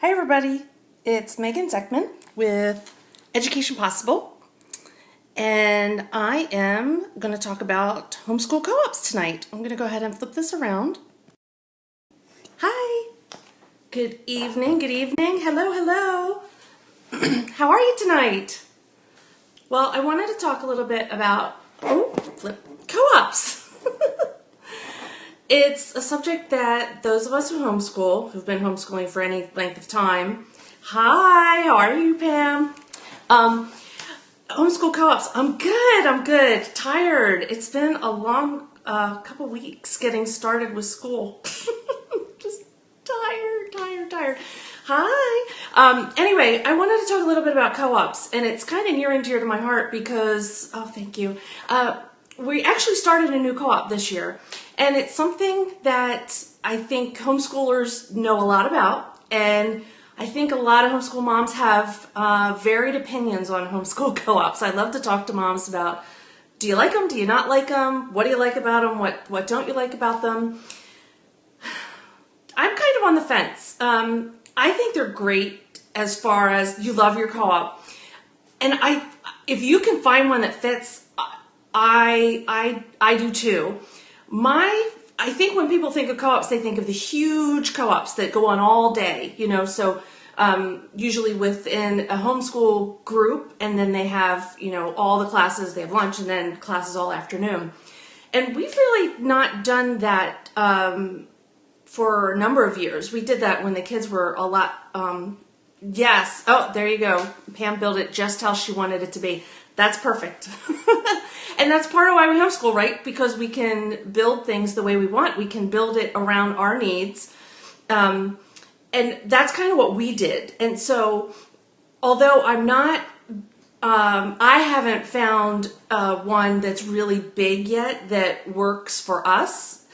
Hi everybody, it's Megan Zeckman with Education Possible, and I am going to talk about homeschool co-ops tonight. I'm going to go ahead and flip this around. Hi, good evening, hello. How are you tonight? Well, I wanted to talk a little bit about co-ops. It's a subject that those of us who homeschool, who've been homeschooling for any length of time, hi, how are you, Pam? Homeschool co-ops, I'm good, tired. It's been a long couple weeks getting started with school. Just tired. Hi. Anyway, I wanted to talk a little bit about co-ops, and it's kind of near and dear to my heart because, thank you. We actually started a new co-op this year, and it's something that I think homeschoolers know a lot about, and I think a lot of homeschool moms have varied opinions on homeschool co-ops. I love to talk to moms about, do you like them? Do you not like them? What do you like about them? What don't you like about them? I'm kind of on the fence. I think they're great as far as you love your co-op, and if you can find one that fits, I do too. I think when people think of co-ops, they think of the huge co-ops that go on all day, so usually within a homeschool group, and then they have, all the classes, they have lunch, and then classes all afternoon. And we've really not done that for a number of years. We did that when the kids were a lot, yes, oh, there you go. Pam built it just how she wanted it to be. That's perfect. And that's part of why we homeschool, right? Because we can build things the way we want. We can build it around our needs. And that's kind of what we did. And so, although I haven't found one that's really big yet that works for us,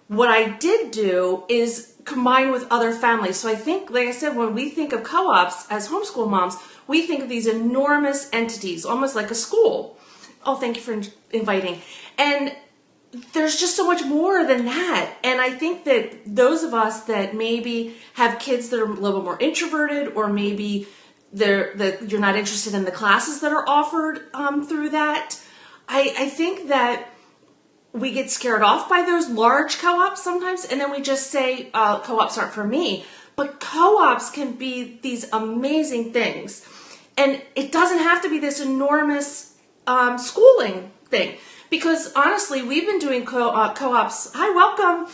what I did do is combine with other families. So I think, like I said, when we think of co-ops as homeschool moms, we think of these enormous entities, almost like a school. Oh, thank you for inviting. And there's just so much more than that. And I think that those of us that maybe have kids that are a little bit more introverted, or maybe you're not interested in the classes that are offered through that, I think that we get scared off by those large co-ops sometimes, and then we just say, co-ops aren't for me. But co-ops can be these amazing things. And it doesn't have to be this enormous schooling thing. Because honestly, we've been doing co-ops. Hi, welcome.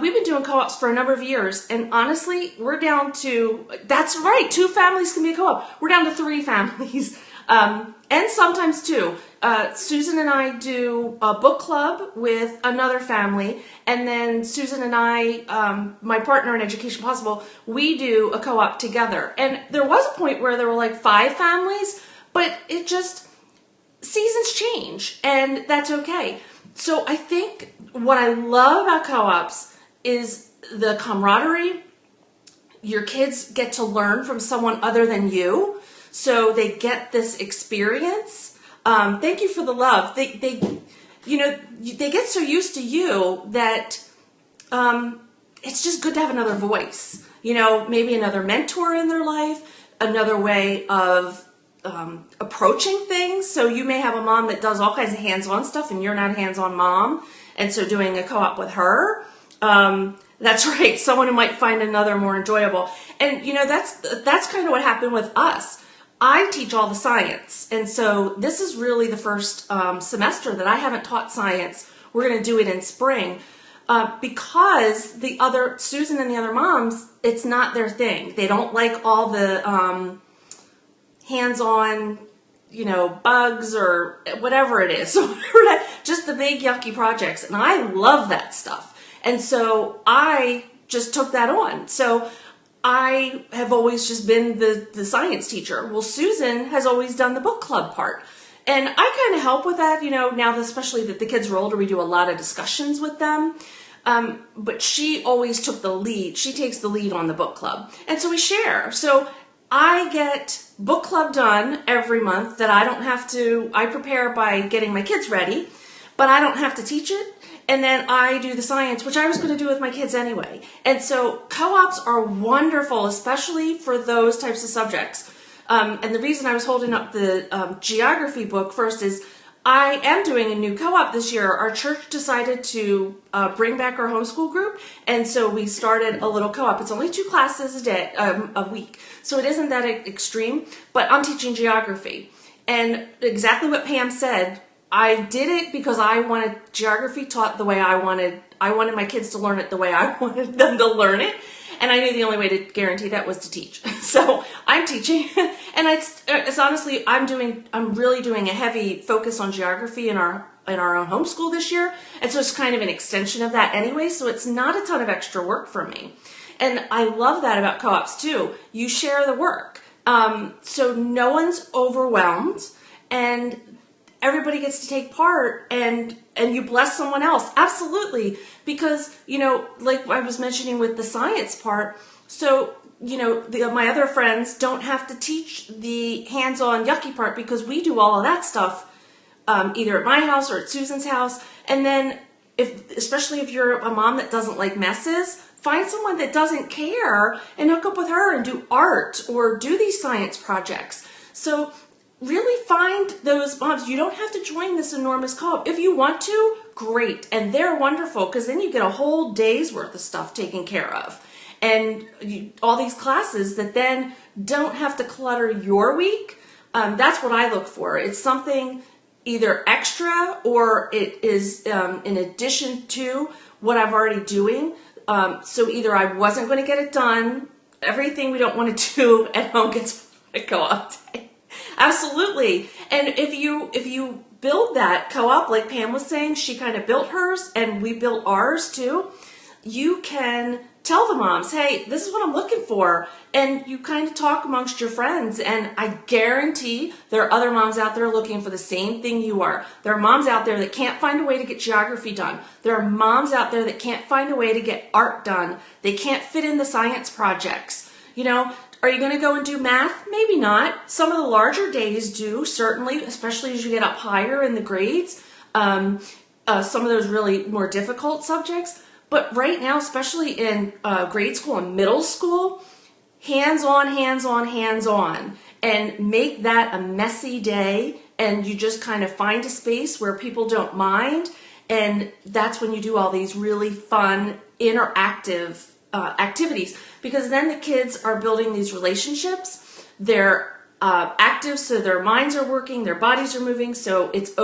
We've been doing co-ops for a number of years. And honestly, we're down to, that's right, 2 families can be a co-op. We're down to 3 families. And sometimes 2. Susan and I do a book club with another family, and then Susan and I, my partner in Education Possible, we do a co-op together. And there was a point where there were like 5 families, but it just, seasons change, and that's okay. So I think what I love about co-ops is the camaraderie. Your kids get to learn from someone other than you, so they get this experience. Thank you for the love. They get so used to you that it's just good to have another voice. Maybe another mentor in their life, another way of approaching things. So you may have a mom that does all kinds of hands-on stuff, and you're not a hands-on mom, and so doing a co-op with her. That's right. Someone who might find another more enjoyable. And that's kind of what happened with us. I teach all the science, and so this is really the first semester that I haven't taught science. We're going to do it in spring because Susan and the other moms, it's not their thing. They don't like all the hands-on, bugs or whatever it is. So just the big yucky projects, and I love that stuff. And so I just took that on. So I have always just been the science teacher. Well, Susan has always done the book club part. And I kind of help with that, now especially that the kids are older, we do a lot of discussions with them. But she always took the lead. She takes the lead on the book club. And so we share. So I get book club done every month that I don't have to, I prepare by getting my kids ready. but I don't have to teach it. And then I do the science, which I was going to do with my kids anyway. And so co-ops are wonderful, especially for those types of subjects. And the reason I was holding up the geography book first is I am doing a new co-op this year. Our church decided to bring back our homeschool group, and so we started a little co-op. It's only 2 classes a week, so it isn't that extreme, but I'm teaching geography. And exactly what Pam said, I did it because I wanted geography taught the way I wanted my kids to learn it the way I wanted them to learn it. And I knew the only way to guarantee that was to teach. So I'm teaching, and it's honestly, I'm really doing a heavy focus on geography in our own homeschool this year. And so it's kind of an extension of that anyway. So it's not a ton of extra work for me. And I love that about co-ops too. You share the work. So no one's overwhelmed, and everybody gets to take part, and you bless someone else. Absolutely. Because, like I was mentioning with the science part, so, my other friends don't have to teach the hands-on yucky part because we do all of that stuff, either at my house or at Susan's house. And then especially if you're a mom that doesn't like messes, find someone that doesn't care and hook up with her and do art or do these science projects. So really find those moms. You don't have to join this enormous co-op. If you want to, great. And they're wonderful because then you get a whole day's worth of stuff taken care of. And all these classes that then don't have to clutter your week. That's what I look for. It's something either extra or it is in addition to what I'm already doing. So either I wasn't going to get it done, everything we don't want to do at home gets a co-op day. Absolutely. And if you build that co-op, like Pam was saying, she kind of built hers and we built ours too. You can tell the moms, hey, this is what I'm looking for. And you kind of talk amongst your friends. And I guarantee there are other moms out there looking for the same thing you are. There are moms out there that can't find a way to get geography done. There are moms out there that can't find a way to get art done. They can't fit in the science projects. Are you going to go and do math? Maybe not. Some of the larger days do, certainly, especially as you get up higher in the grades. Some of those really more difficult subjects. But right now, especially in grade school and middle school, hands-on, hands-on, hands-on. And make that a messy day. And you just kind of find a space where people don't mind. And that's when you do all these really fun, interactive activities, because then the kids are building these relationships. They're active, so their minds are working, their bodies are moving. So it's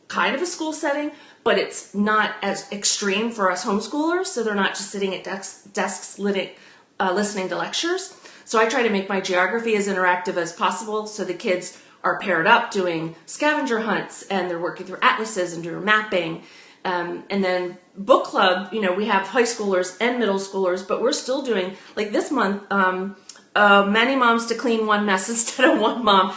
kind of a school setting, but it's not as extreme for us homeschoolers. So they're not just sitting at desks listening to lectures. So I try to make my geography as interactive as possible. So the kids are paired up doing scavenger hunts, and they're working through atlases and doing mapping. And then book club, we have high schoolers and middle schoolers, but we're still doing, like this month, many moms to clean one mess instead of one mom.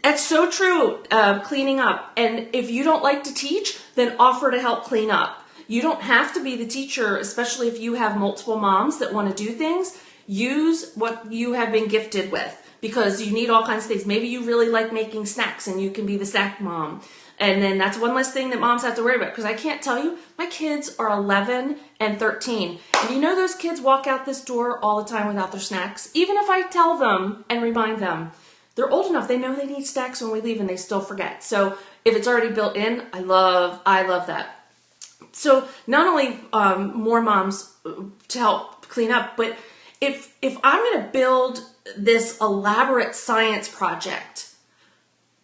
That's so true, cleaning up. And if you don't like to teach, then offer to help clean up. You don't have to be the teacher, especially if you have multiple moms that want to do things. Use what you have been gifted with, because you need all kinds of things. Maybe you really like making snacks and you can be the snack mom. And then that's one less thing that moms have to worry about, because I can't tell you, my kids are 11 and 13. And those kids walk out this door all the time without their snacks. Even if I tell them and remind them, they're old enough, they know they need snacks when we leave and they still forget. So if it's already built in, I love that. So not only more moms to help clean up, but if I'm going to build this elaborate science project,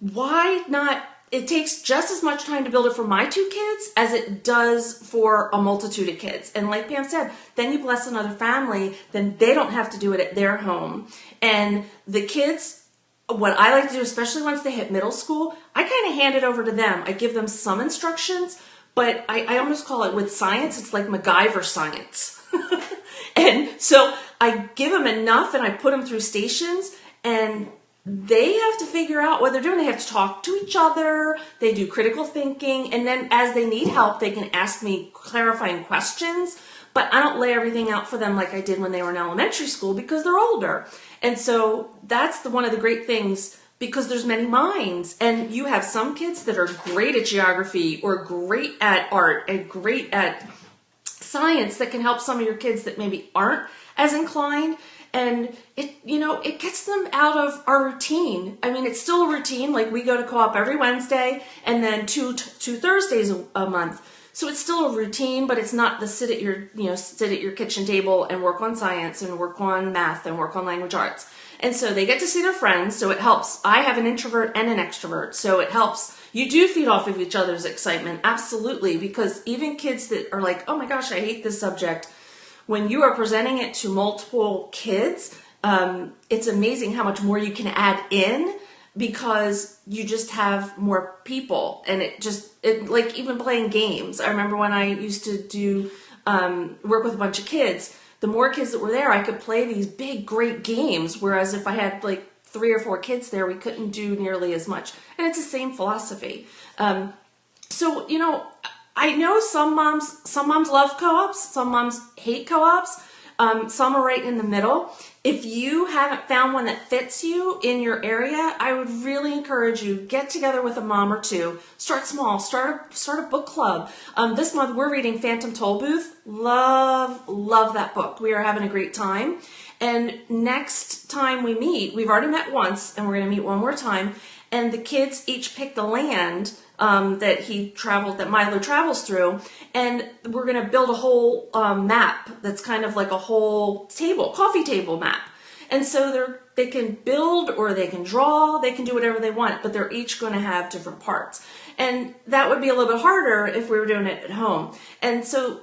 why not? It takes just as much time to build it for my 2 kids as it does for a multitude of kids. And like Pam said, then you bless another family, then they don't have to do it at their home. And the kids, what I like to do, especially once they hit middle school, I kind of hand it over to them. I give them some instructions, but I almost call it, with science, it's like MacGyver science. And so I give them enough and I put them through stations, and they have to figure out what they're doing. They have to talk to each other. They do critical thinking. And then as they need help, they can ask me clarifying questions. But I don't lay everything out for them like I did when they were in elementary school, because they're older. And so that's one of the great things because there's many minds, and you have some kids that are great at geography or great at art and great at science that can help some of your kids that maybe aren't as inclined. And it gets them out of our routine. I mean, it's still a routine. Like, we go to co-op every Wednesday and then two Thursdays a month. So it's still a routine, but it's not the sit at your kitchen table and work on science and work on math and work on language arts. And so they get to see their friends, so it helps. I have an introvert and an extrovert, so it helps. You do feed off of each other's excitement, absolutely, because even kids that are like, oh my gosh, I hate this subject, when you are presenting it to multiple kids, it's amazing how much more you can add in, because you just have more people. And it like even playing games. I remember when I used to do work with a bunch of kids, the more kids that were there, I could play these big, great games. Whereas if I had like 3 or 4 kids there, we couldn't do nearly as much. And it's the same philosophy. So, I know some moms love co-ops, some moms hate co-ops, some are right in the middle. If you haven't found one that fits you in your area, I would really encourage you, get together with a mom or two, start small, start a book club. This month we're reading Phantom Tollbooth. Love that book. We are having a great time. And next time we meet, we've already met once and we're going to meet one more time, and the kids each pick the land that Milo travels through, and we're going to build a whole map that's kind of like a whole coffee table map. And so they can build or they can draw, they can do whatever they want, but they're each going to have different parts. And that would be a little bit harder if we were doing it at home. And so,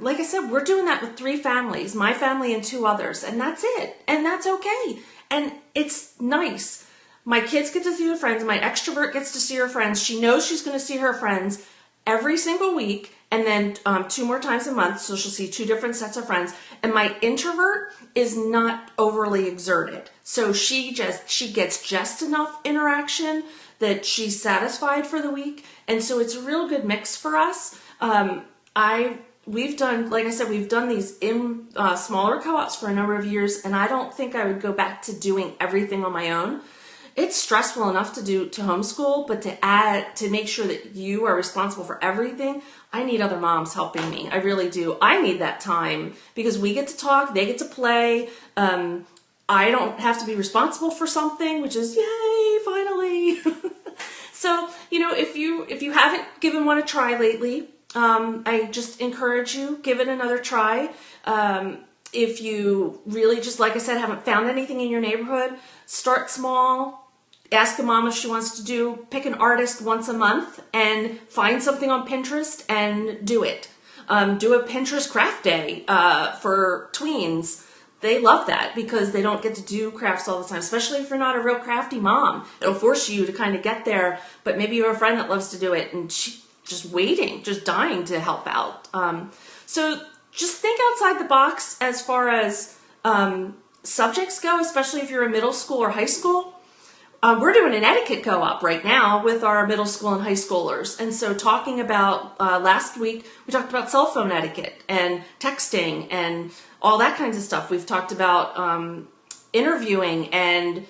like I said, we're doing that with 3 families, my family and 2 others, and that's it. And that's okay. And it's nice. My kids get to see their friends. My extrovert gets to see her friends. She knows she's going to see her friends every single week, and then 2 more times a month, so she'll see 2 different sets of friends. And my introvert is not overly exerted, so she gets just enough interaction that she's satisfied for the week. And so it's a real good mix for us. We've done, like I said, we've done these in smaller co-ops for a number of years, and I don't think I would go back to doing everything on my own. It's stressful enough to homeschool, but to make sure that you are responsible for everything, I need other moms helping me. I really do. I need that time because we get to talk, they get to play. I don't have to be responsible for something, which is yay, finally. So, if you haven't given one a try lately, I just encourage you, give it another try. If you really just, like I said, haven't found anything in your neighborhood, start small. Ask a mom if she wants to pick an artist once a month and find something on Pinterest and do it. Do a Pinterest craft day for tweens. They love that because they don't get to do crafts all the time, especially if you're not a real crafty mom. It'll force you to kind of get there, but maybe you have a friend that loves to do it and she's just waiting, just dying to help out. So just think outside the box as far as subjects go, especially if you're in middle school or high school. We're doing an etiquette co-op right now with our middle school and high schoolers. And so talking about, last week, we talked about cell phone etiquette and texting and all that kinds of stuff. We've talked about interviewing and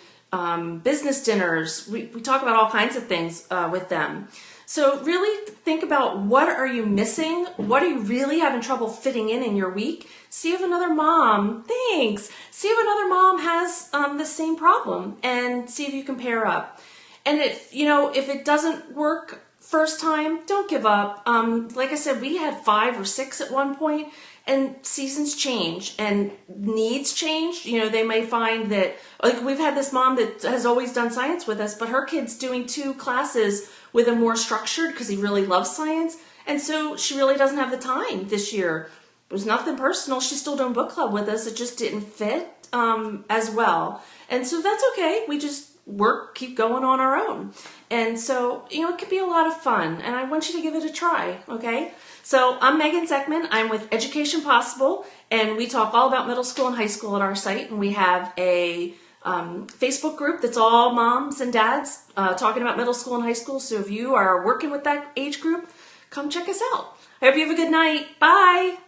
business dinners. We talk about all kinds of things with them. So really think about, what are you missing? What are you really having trouble fitting in your week? See if another mom, see if another mom has the same problem, and see if you can pair up. And if it doesn't work first time, don't give up. Like I said, we had 5 or 6 at one point, and seasons change and needs change. They may find that, like, we've had this mom that has always done science with us, but her kid's doing 2 classes with a more structured, because he really loves science. And so she really doesn't have the time this year. It was nothing personal. She's still doing book club with us. It just didn't fit as well. And so that's okay. We just keep going on our own. And so, it could be a lot of fun. And I want you to give it a try, okay? So I'm Megan Zeckman. I'm with Education Possible. And we talk all about middle school and high school at our site. And we have a Facebook group that's all moms and dads talking about middle school and high school. So if you are working with that age group, come check us out. I hope you have a good night. Bye.